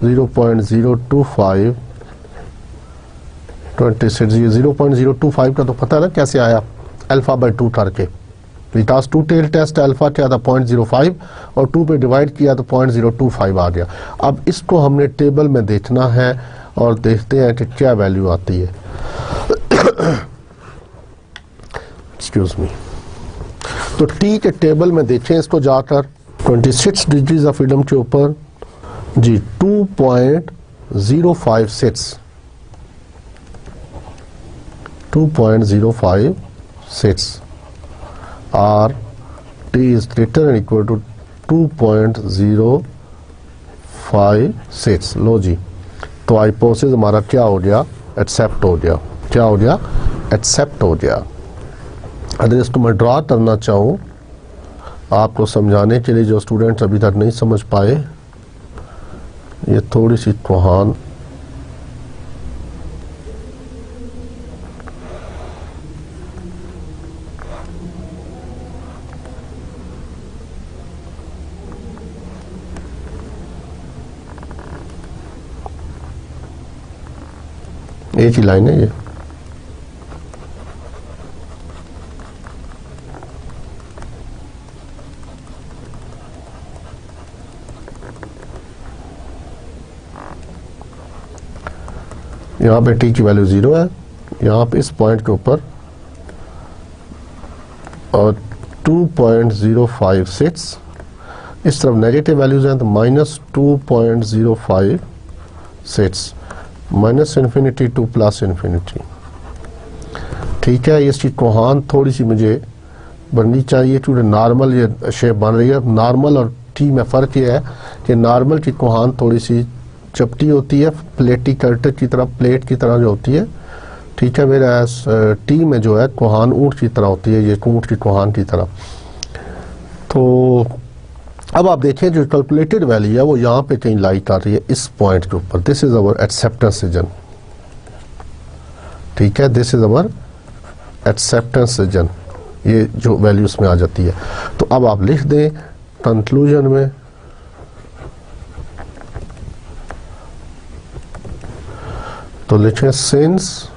0.025 26। 0.025 का तो पता है ना कैसे आया, अल्फा बाई 2 करके, विकास टू टेल टेस्ट अल्फा क्या था 0.05 और 2 पे डिवाइड किया तो 0.025 आ गया। अब इसको हमने टेबल में देखना है और देखते हैं कि क्या वैल्यू आती है। Excuse me. तो टी के टेबल में देखें इसको जाकर 26 डिग्रीज ऑफ फ्रीडम के ऊपर जी 2.056 और t is greater than equal to 2.056। लो जी, तो हाइपोथेसिस हमारा क्या हो गया, एक्सेप्ट हो गया। क्या हो गया, एक्सेप्ट हो गया। अगर इसको मैं ड्रा करना चाहूँ आपको समझाने के लिए, जो स्टूडेंट्स अभी तक नहीं समझ पाए, ये थोड़ी सी कोहान एक ही लाइन है ये। यहाँ पे t की वैल्यू 0 है, यहाँ पे इस पॉइंट के ऊपर, और 2.056 इस तरफ नेगेटिव वैल्यूज हैं तो -2.056 minus infinity two plus infinity. ठीक है, इसकी कोहान थोड़ी सी मुझे बननी चाहिए क्योंकि नॉर्मल ये शेप बन रही है। नॉर्मल और टी में फ़र्क ये है कि नॉर्मल की कोहान थोड़ी सी चपटी होती है, प्लेटी कर्टेज की तरह, प्लेट की तरह जो होती है। ठीक है, मेरा टी में जो है कोहान ऊँट की तरह होती है, ये ऊँट की कोहान की तरह। तो अब आप देखें जो कैलकुलेटेड वैल्यू है वो यहाँ पे कहीं लाई कर रही है इस पॉइंट के ऊपर। This is our acceptance region. ठीक है, this is our acceptance region, ये जो वैल्यू इसमें आ जाती है। तो अब आप लिख दें कंक्लूजन में, तो लिखें since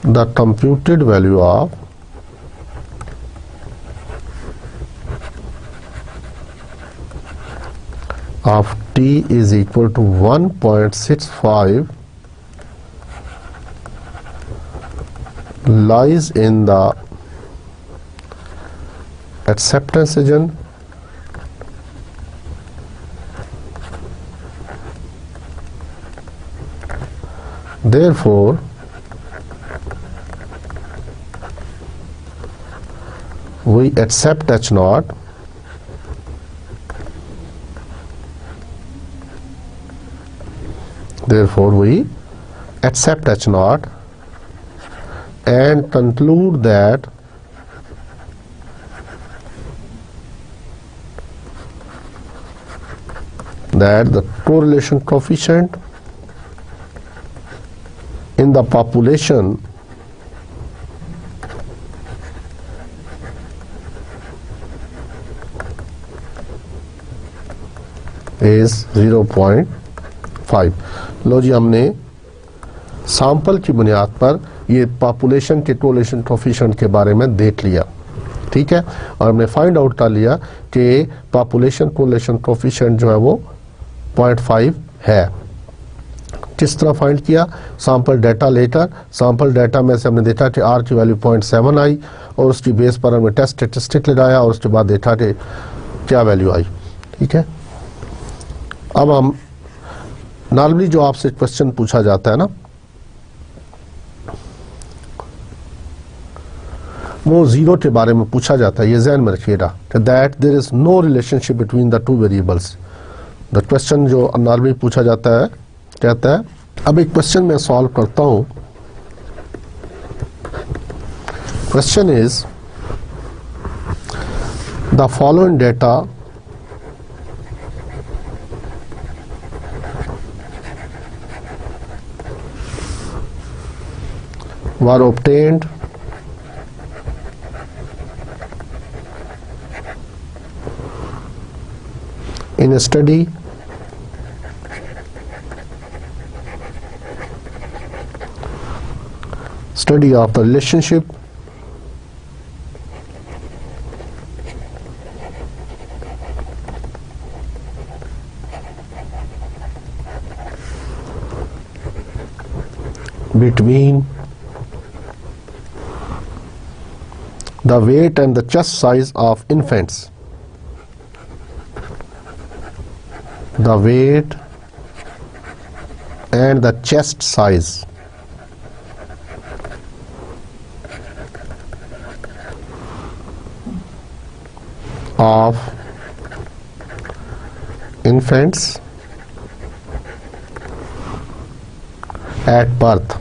the computed value of t is equal to 1.65 lies in the acceptance region therefore we accept H naught therefore we accept H naught and conclude that the correlation coefficient in the population is 0.5। लो जी, हमने sample की बुनियाद पर ये population के correlation coefficient के बारे में देख लिया। ठीक है, और हमने फाइंड आउट कर लिया कि पॉपुलेशन कोरिलेशन कोएफिशिएंट जो है वो 0.5 है। किस तरह फाइंड किया, सैंपल डाटा लेकर, सैंपल डाटा में से हमने देखा कि R की वैल्यू 0.7 आई और उसकी बेस पर हमने टेस्ट स्टैटिस्टिक लगाया और उसके बाद देखा कि क्या वैल्यू आई। ठीक है, अब हम नॉर्मली जो आपसे क्वेश्चन पूछा जाता है ना, वो जीरो के बारे में पूछा जाता है, ये ध्यान में रखिएगा that there is no relationship between the two variables. The question जो नॉर्मली पूछा जाता है कहता है, अब एक क्वेश्चन मैं सॉल्व करता हूं। Question is the following data were obtained in a study of the relationship between the weight and the chest size of infants. The weight and the chest size of infants at birth.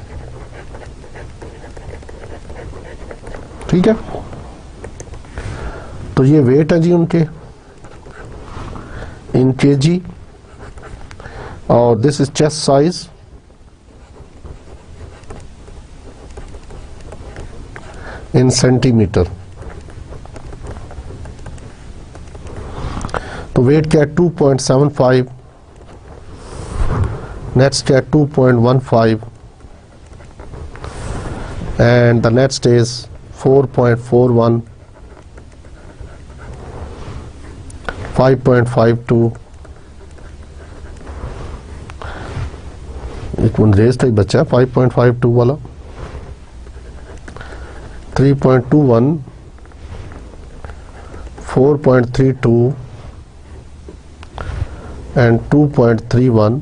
ठीक है, तो ये wait है जी उनके इन KG, और this is chest size in centimetre. तो wait क्या है 2.75, नेक्स्ट क्या है 2.15 and the next is 4.41, 5.52. एक मिनट रेस तक बचा है 5.52 वाला, 3.21, 4.32 and 2.31,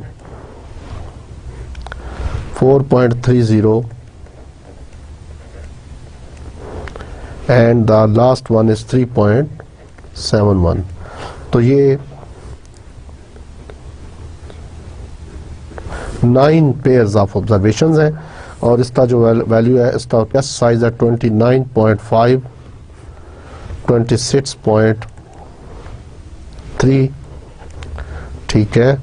4.30 and the last one is 3.71. तो ये 9 pairs of observations हैं, और इसका जो वैल्यू है, इसका टेस्ट साइज है 29.5, 26.3, ठीक है,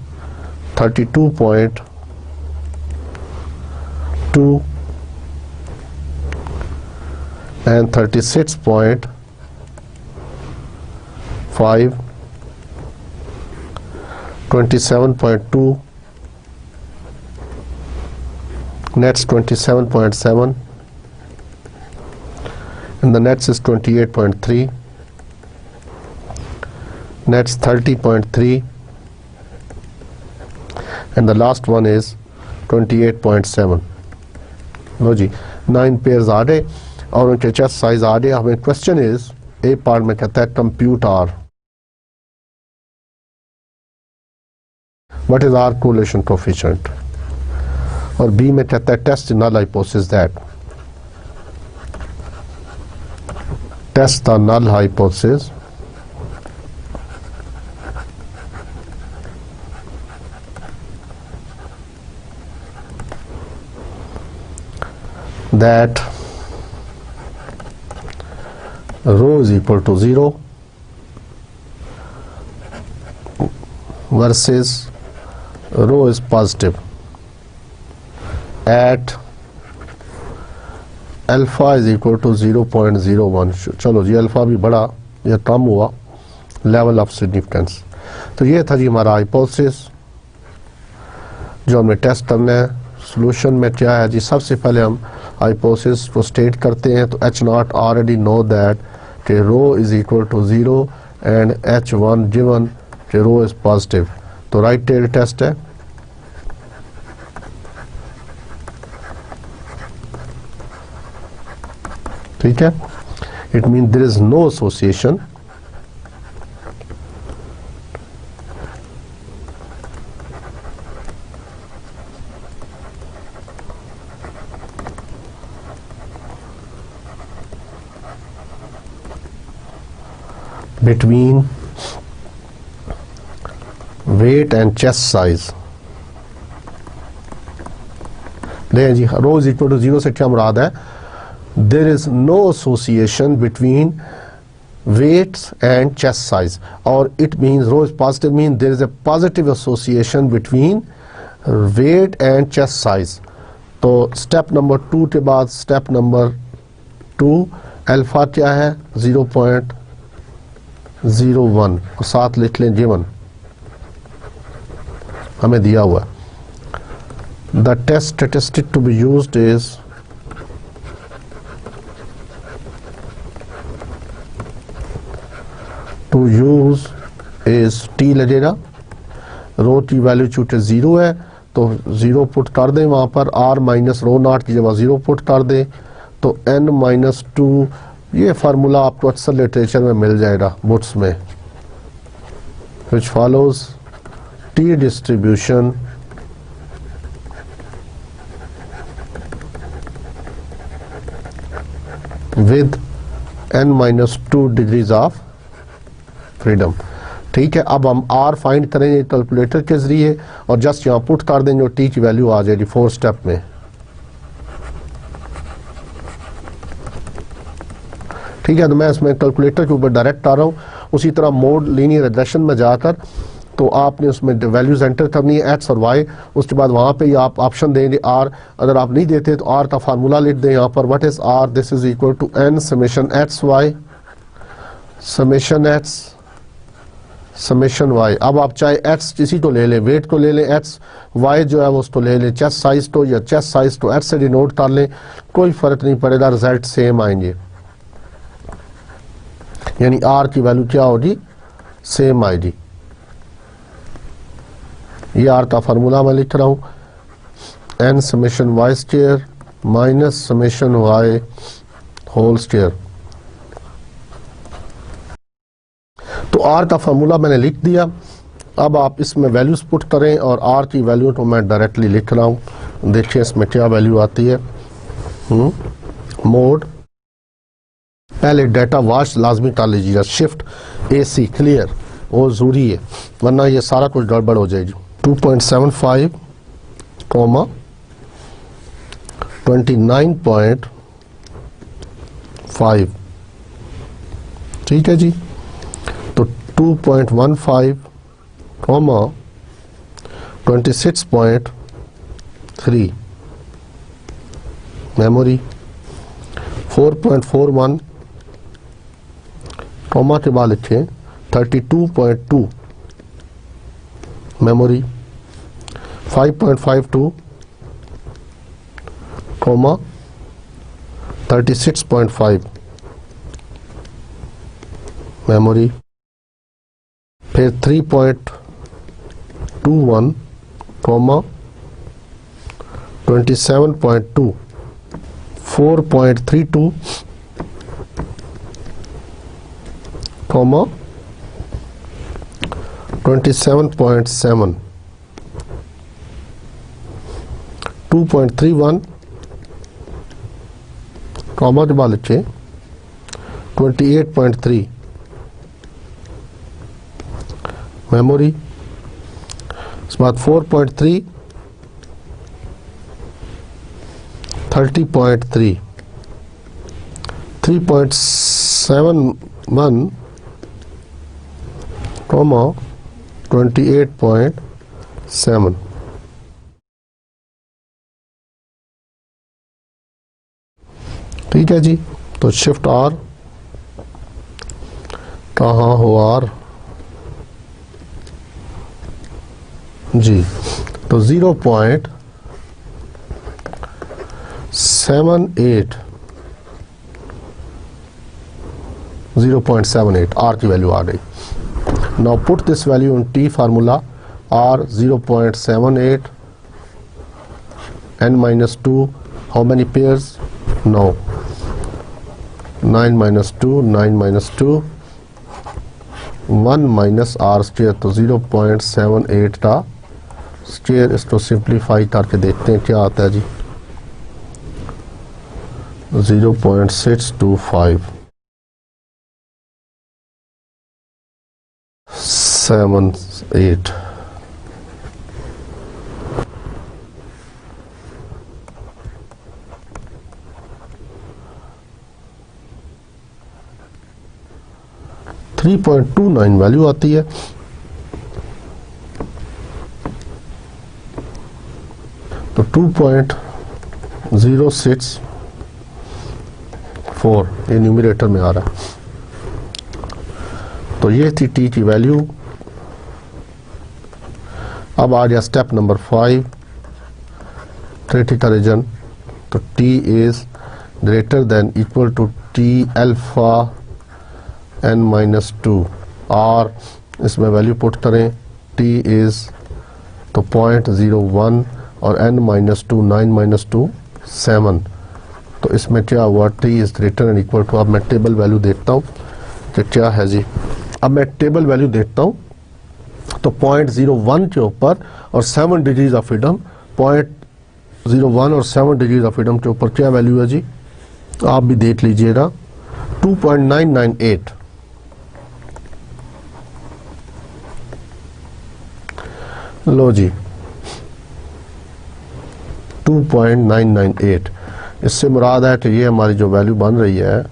32.2 and 36.5, (5), 27.2, next 27.7, and the next is 28.3, next 30.3, and the last one is 28.7. लो जी 9 पेयर्स आ गए और उनके चेस्ट साइज आ गए. हमें क्वेश्चन इज ए पार्ट में कहता है compute R, what is R correlation coefficient, और बी में कहता है test null hypothesis that, test the null hypothesis that rho is equal to 0 versus rho is positive at alpha is equal to 0.01. चलो जी alpha भी बड़ा या कम हुआ level of significance. तो ये था जी हमारा हाइपोथेसिस जो हमने टेस्ट करना है. सॉल्यूशन में क्या है जी, सबसे पहले हम हाइपोथेसिस को स्टेट करते हैं. तो H0 ऑलरेडी नो दैट कि rho is equal to 0 and H1 given कि रो इज पॉजिटिव. तो राइट टेल टेस्ट है. ठीक है, it mean there is no association between weight and chest size. देखें जी रो इज इक्वल टू 0 से क्या मुराद है, there is no association between weights and chest size, और it means rho is positive mean there is a positive association between weight and chest size. तो step number 2 के बाद step number 2 alpha क्या है 0.01 और साथ लिख लें गिवन हमें दिया हुआ. The test statistic to be used is to use is T लगेगा. रो की वैल्यू चूंकि 0 है तो 0 पुट कर दें वहाँ पर, r माइनस रो नॉट की जगह 0 पुट कर दें तो n माइनस 2, ये फार्मूला आपको अक्सर लिटरेचर में मिल जाएगा बुक्स में, which follows t distribution with n minus 2 degrees of freedom. ठीक है, अब हम r फाइंड करेंगे कैलकुलेटर के जरिए और जस्ट यहाँ पुट कर देंगे और t की वैल्यू आ जाएगी 4 स्टेप में। ठीक है, तो मैं इसमें कैलकुलेटर के ऊपर डायरेक्ट आ रहा हूँ। उसी तरह मोड लीनियर रिग्रेशन में जाकर तो आपने उसमें वैल्यूज एंटर करनी है x और y, उसके बाद वहाँ पे ही आप ऑप्शन देंगे r। अगर आप नहीं देते तो r का फार्मूला लिख दें यहाँ पर, what is r, this is equal to n summation x y summation x summation y। अब आप चाहे x किसी को ले लें, वेट को ले लें x, y जो है वो उसको ले लें चेस्ट साइज को, या चेस्ट साइज को x से डिनोट कर लें, कोई फर्क नहीं पड़ेगा, रिजल्ट सेम आएंगे। यानी r की वैल्यू क्या होगी, सेम आएगी। ये r का फार्मूला मैं लिख रहा हूँ, n summation y square minus summation y whole square. तो r का फार्मूला मैंने लिख दिया। अब आप इसमें वैल्यूज पुट करें और r की वैल्यू तो मैं डायरेक्टली लिख रहा हूँ। देखिए इसमें क्या वैल्यू आती है। मोड, पहले डाटा वॉश लाजमी कर लीजिएगा, शिफ्ट AC क्लियर, वो ज़रूरी है वरना ये सारा कुछ गड़बड़ हो जाएगी। 2.75 कॉमा 29.5, ठीक है जी। तो 2.15 कॉमा 26.3 मेमोरी, 4.41 कॉमा के बाद लिखें 32.2 मेमोरी, 5.52 कॉमा 36.5 मेमोरी, फिर 3.21 कॉमा 27.2, 4.32 कॉमा 27.7, 2.31 कॉमा के बाद लिखे 28.3 मेमोरी, इसके बाद 4.3 30.3, 3.71 कॉमा 28.7। ठीक है जी। तो शिफ्ट R, कहाँ हो R जी, तो 0.78 R की वैल्यू आ गई। Now put this value in T formula, R 0.78, n minus 2, how many pairs? No, 9 minus 2, 9 minus 2, 1 minus R square, तो 0.78 का स्क्वायर। इसको सिंप्लीफाई करके देखते हैं क्या आता है जी, 0.625 78। थ्री 3.29 वैल्यू आती है। तो 2.064 ये न्यूमरेटर में आ रहा है। तो ये थी टी की वैल्यू। अब आ गया स्टेप नंबर 5, क्रिटिकल रीजन। तो T is greater than equal to T alpha n-2 और इसमें वैल्यू पुट करें, टी इज तो 0.01 और n-2 9 - 2 7, तो इसमें क्या हुआ, t is greater and equal to, अब मैं टेबल वैल्यू देखता हूँ कि क्या है जी। अब मैं टेबल वैल्यू देखता हूँ तो 0.01 के ऊपर और 7 डिग्रीज ऑफ फ्रीडम, 0.01 और 7 डिग्रीज ऑफ फ्रीडम के ऊपर क्या वैल्यू है जी, आप भी देख लीजिएगा, 2.998। लो जी 2.998, इससे मुराद है कि ये हमारी जो वैल्यू बन रही है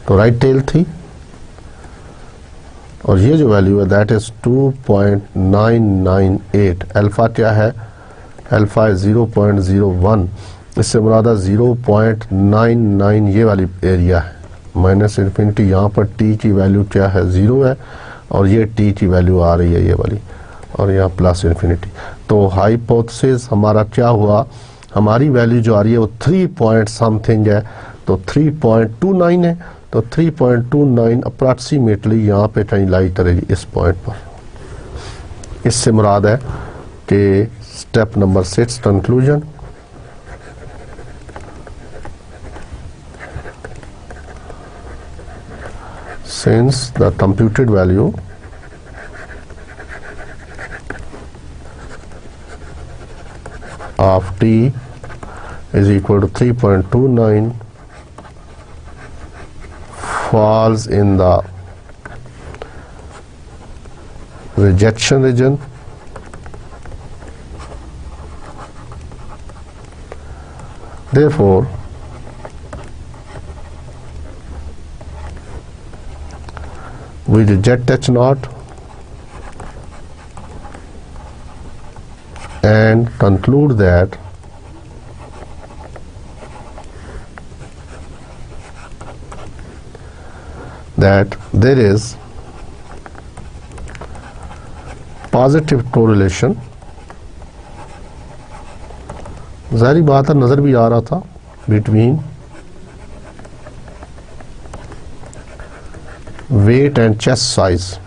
तो राइट टेल थी, और ये जो वैल्यू है दैट इज 2.998। अल्फा क्या है, अल्फा है 0.01, इससे मुराद 0.99 ये वाली एरिया है, माइनस इन्फिनिटी, यहाँ पर t की वैल्यू क्या है 0 है, और ये t की वैल्यू आ रही है ये वाली, और यहाँ प्लस इन्फिनिटी। तो हाइपोथेसिस हमारा क्या हुआ, हमारी वैल्यू जो आ रही है वो 3 पॉइंट समथिंग है, तो 3.29 है, तो 3.29 अप्रॉक्सीमेटली यहाँ पे कहीं लाई करेगी इस पॉइंट पर। इससे मुराद है कि step number 6 conclusion, since the computed value of t is equal to 3.29 falls in the rejection region, therefore we reject H naught and conclude that there is positive correlation, ज़ाहिर बात है नज़र भी आ रहा था, between weight and chest size।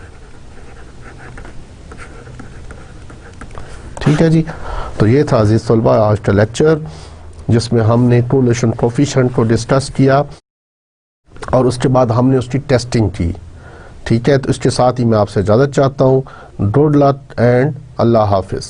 ठीक है जी, तो ये था अजीज तलबा आज का लेक्चर, जिसमें हमने कोरिलेशन कोफिशिएंट को डिस्कस किया और उसके बाद हमने उसकी टेस्टिंग की। ठीक है, तो इसके साथ ही मैं आपसे इजाज़त चाहता हूँ। गुड लक एंड अल्लाह हाफिज़।